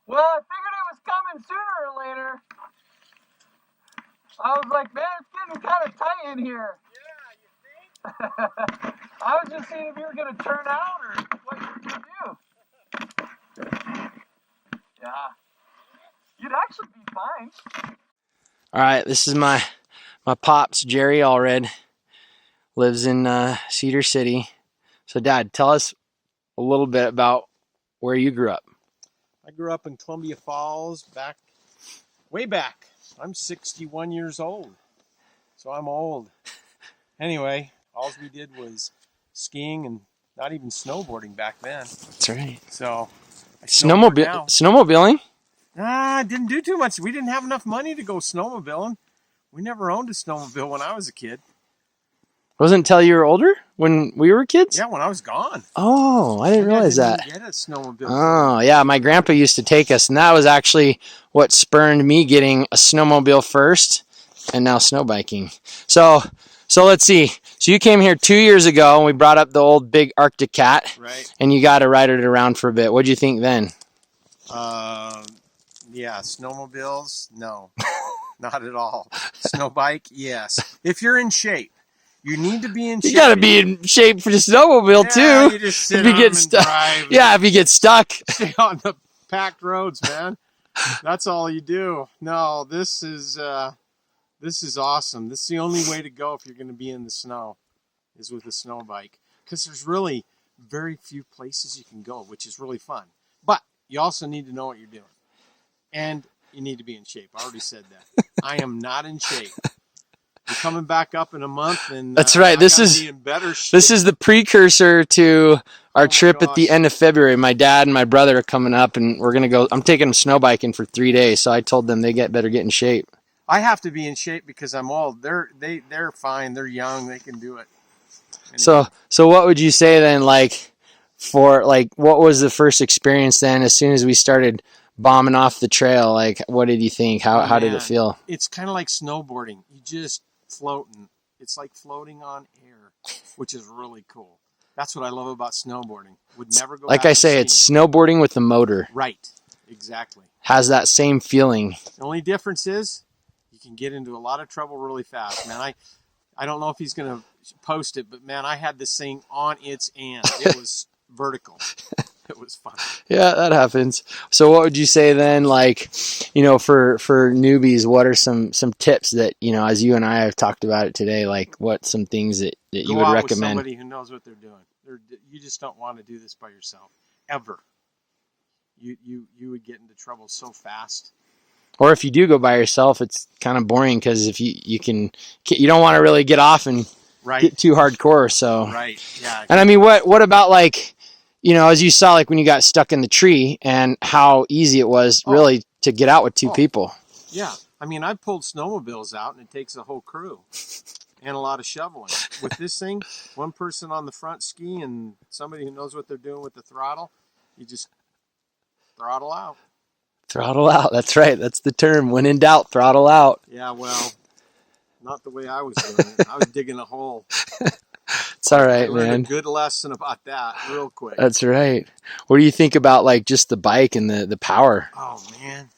Well, I figured it was coming sooner or later. I was like, man, it's getting kind of tight in here. Yeah, you think? I was just seeing if you were going to turn out or what you were going to do. Yeah. You'd actually be fine. All right, this is my pops, Jerry Allred. Lives in Cedar City. So, Dad, tell us a little bit about where you grew up. I grew up in Columbia Falls, way back. I'm 61 years old, so I'm old. Anyway, all we did was skiing and not even snowboarding back then. That's right. So, snowmobiling? I didn't do too much. We didn't have enough money to go snowmobiling. We never owned a snowmobile when I was a kid. Wasn't until you were older? When we were kids? Yeah, when I was gone. Oh, I didn't realize that. Get a snowmobile. Oh, yeah, my grandpa used to take us, and that was actually what spurred me getting a snowmobile first, and now snowbiking. So let's see. So you came here 2 years ago, and we brought up the old big Arctic Cat, right? And you got to ride it around for a bit. What'd you think then? Yeah, snowmobiles, no, not at all. Snowbike, yes. If you're in shape. You need to be in shape. You got to be in shape for the snowmobile, too. You just sit if you get stuck. Yeah, if you get stuck. Stay on the packed roads, man. That's all you do. No, this is awesome. This is the only way to go if you're going to be in the snow, is with a snow bike. Because there's really very few places you can go, which is really fun. But you also need to know what you're doing. And you need to be in shape. I already said that. I am not in shape. You're coming back up in a month, and that's right. This is the precursor to our trip at the end of February. My dad and my brother are coming up, and we're gonna go. I'm taking them snowbiking for 3 days, so I told them they better get in shape. I have to be in shape because I'm old. They're fine. They're young. They can do it. Anyway. So what would you say then? What was the first experience then? As soon as we started bombing off the trail, what did you think? How did it feel? It's kind of like snowboarding. You just floating. It's like floating on air, which is really cool. That's what I love about snowboarding. Would never go. Like I say, it's snowboarding with a motor. Right. Exactly. Has that same feeling. The only difference is you can get into a lot of trouble really fast, man. I don't know if he's going to post it, but man, I had this thing on its end. It was vertical. It was fun. Yeah, that happens. So what would you say then, for newbies, what are some tips that, as you and I have talked about it today, what some things that you would recommend? With somebody who knows what they're doing. You just don't want to do this by yourself, ever. You would get into trouble so fast. Or if you do go by yourself, it's kind of boring because if you don't want to really get off and get too hardcore. So right, yeah. And I mean, what about as you saw, when you got stuck in the tree and how easy it was really to get out with two people. Yeah. I mean, I've pulled snowmobiles out and it takes a whole crew and a lot of shoveling. With this thing, one person on the front ski and somebody who knows what they're doing with the throttle, you just throttle out. Throttle out. That's right. That's the term. When in doubt, throttle out. Yeah, well, not the way I was doing it. I was digging a hole. It's all right, man. I learned a good lesson about that real quick. That's right. What do you think about just the bike and the power? Oh, man.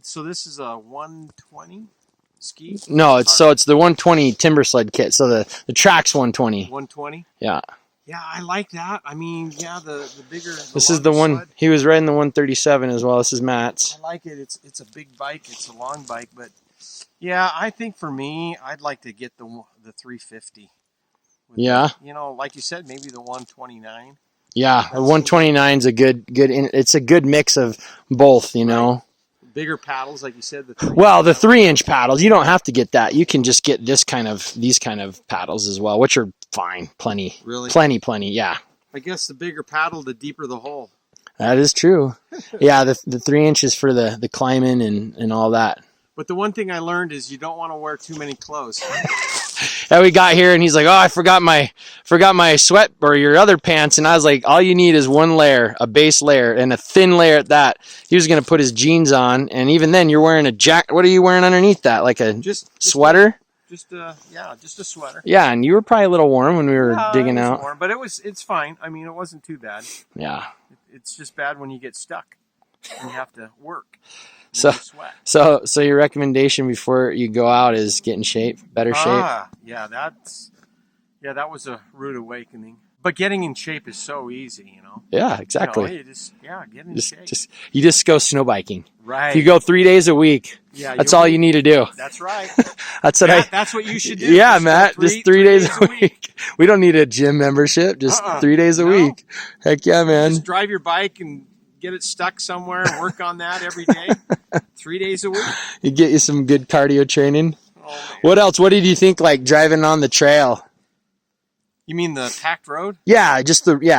So this is a 120 ski? No, it's the 120 timber sled kit. So the track's 120. 120? Yeah. Yeah, I like that. I mean, yeah, the bigger. This is the one sled. He was riding the 137 as well. This is Matt's. I like it. It's a big bike. It's a long bike, but yeah, I think for me, I'd like to get the 350. Yeah. Like you said, maybe the 129. Yeah, the 129 is a good. It's a good mix of both. Right. Bigger paddles, like you said. The 3-inch paddles. You don't have to get that. You can just get these kind of paddles as well, which are fine. Plenty. Really? Plenty. Yeah. I guess the bigger paddle, the deeper the hole. That is true. Yeah, the 3 inches for the climbing and all that. But the one thing I learned is you don't want to wear too many clothes. And we got here and he's like, "Oh, I forgot my sweat or your other pants." And I was like, "All you need is one layer, a base layer, and a thin layer at that." He was going to put his jeans on, and even then, you're wearing a jacket. What are you wearing underneath that? Like a sweater? Just just a sweater. Yeah, and you were probably a little warm when we were digging it was out. warm, but it's fine. I mean, it wasn't too bad. Yeah. It's just bad when you get stuck and you have to work. So, you sweat. so your recommendation before you go out is get in shape, better shape. Yeah, that was a rude awakening. But getting in shape is so easy, you know. Yeah, exactly. You know, get in shape. You just go snowbiking. Right. If you go 3 days a week, that's all you need to do. That's right. That's what That's what you should do. Yeah, Matt, just 3 days a week. We don't need a gym membership, just 3 days a week. Heck yeah, man. Just drive your bike and get it stuck somewhere and work on that every day. 3 days a week. You get you some good cardio training. Oh, man. What else? What did you think like driving on the trail? You mean the packed road? Yeah,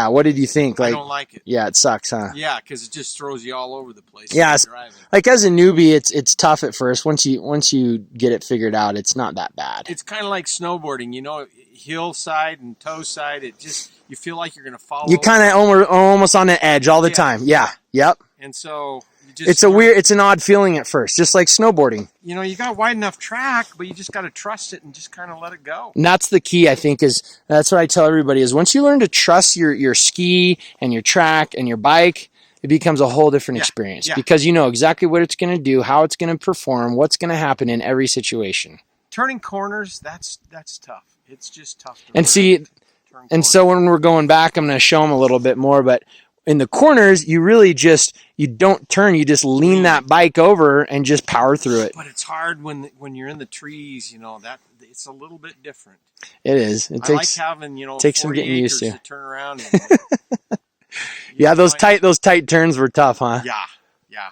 what did you think? Like, I don't like it. Yeah, it sucks, huh? Yeah, because it just throws you all over the place. Yeah, driving. Like as a newbie, it's tough at first. Once you get it figured out, it's not that bad. It's kind of like snowboarding, you know, hillside and toe side. It just, you feel like you're going to fall. You kind of almost on the edge all the time. Yeah. Yep. And so it's an odd feeling at first, just like snowboarding. You know, you got a wide enough track, but you just got to trust it and just kind of let it go. And that's the key, I think, that's what I tell everybody is once you learn to trust your ski and your track and your bike, it becomes a whole different experience because you know exactly what it's going to do, how it's going to perform, what's going to happen in every situation. Turning corners, that's tough. It's just tough. So when we're going back, I'm going to show them a little bit more, but in the corners, you really you don't turn, you just lean that bike over and just power through it. But it's hard when you're in the trees, you know, that it's a little bit different. It is. It takes having, you know, takes some getting used to. Turn around. And, those tight turns were tough, huh? Yeah.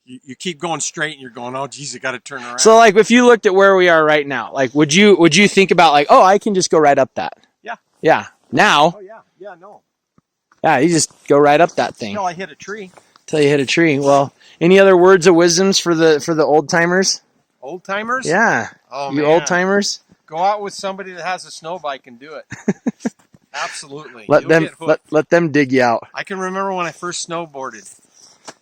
You keep going straight and you're going, oh geez, I got to turn around. So like if you looked at where we are right now, like would you think about like, oh, I can just go right up that? Yeah. Yeah. Now. Oh yeah. No. Yeah, you just go right up that thing. Until I hit a tree. Till you hit a tree. Well, any other words of wisdoms for the old timers? Old timers? Yeah. Oh, you old timers? Go out with somebody that has a snow bike and do it. Absolutely. Let them dig you out. I can remember when I first snowboarded.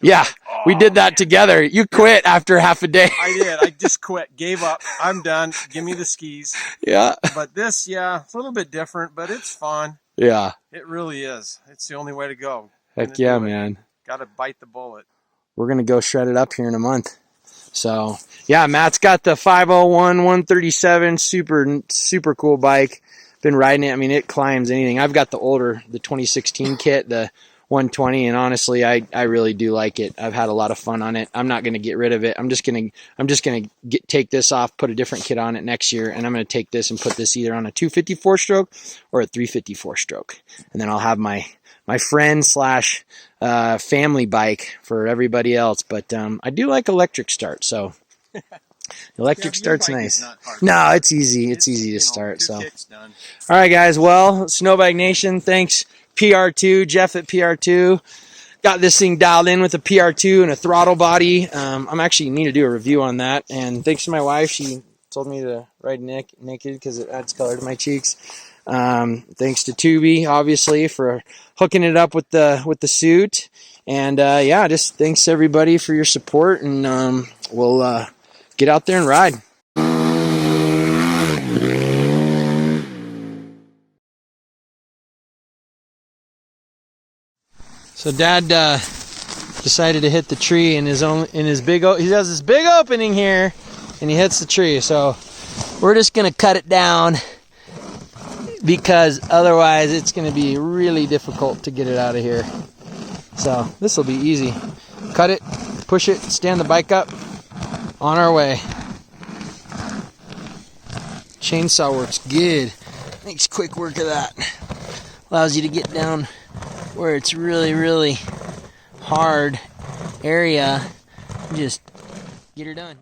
Yeah, we did that together. You quit after half a day. I did. I just quit. Gave up. I'm done. Give me the skis. Yeah. But this, it's a little bit different, but it's fun. Yeah. It really is. It's the only way to go. Heck yeah, man. Got to bite the bullet. We're going to go shred it up here in a month. So, yeah, Matt's got the 501 137, super cool bike. Been riding it. I mean, it climbs anything. I've got the 2016 kit, the 120, and honestly, I really do like it. I've had a lot of fun on it. I'm not going to get rid of it. I'm just going to take this off, put a different kit on it next year, and I'm going to take this and put this either on a 254 stroke or a 354 stroke. And then I'll have my friend / family bike for everybody else. But I do like electric start, so electric start's nice. No, it's easy. It's easy to start. So, all right, guys. Well, SnowBike Nation, thanks. PR2, Jeff at PR2. Got this thing dialed in with a PR2 and a throttle body. I'm actually need to do a review on that. And thanks to my wife, she told me to ride naked because it adds color to my cheeks. Thanks to Tobe, obviously, for hooking it up with the suit. And just thanks everybody for your support. And we'll get out there and ride. So Dad decided to hit the tree he has this big opening here, and he hits the tree. So we're just gonna cut it down because otherwise it's gonna be really difficult to get it out of here. So this will be easy. Cut it, push it, stand the bike up, on our way. Chainsaw works good. Makes quick work of that. Allows you to get down where it's really, really hard area, just get her done.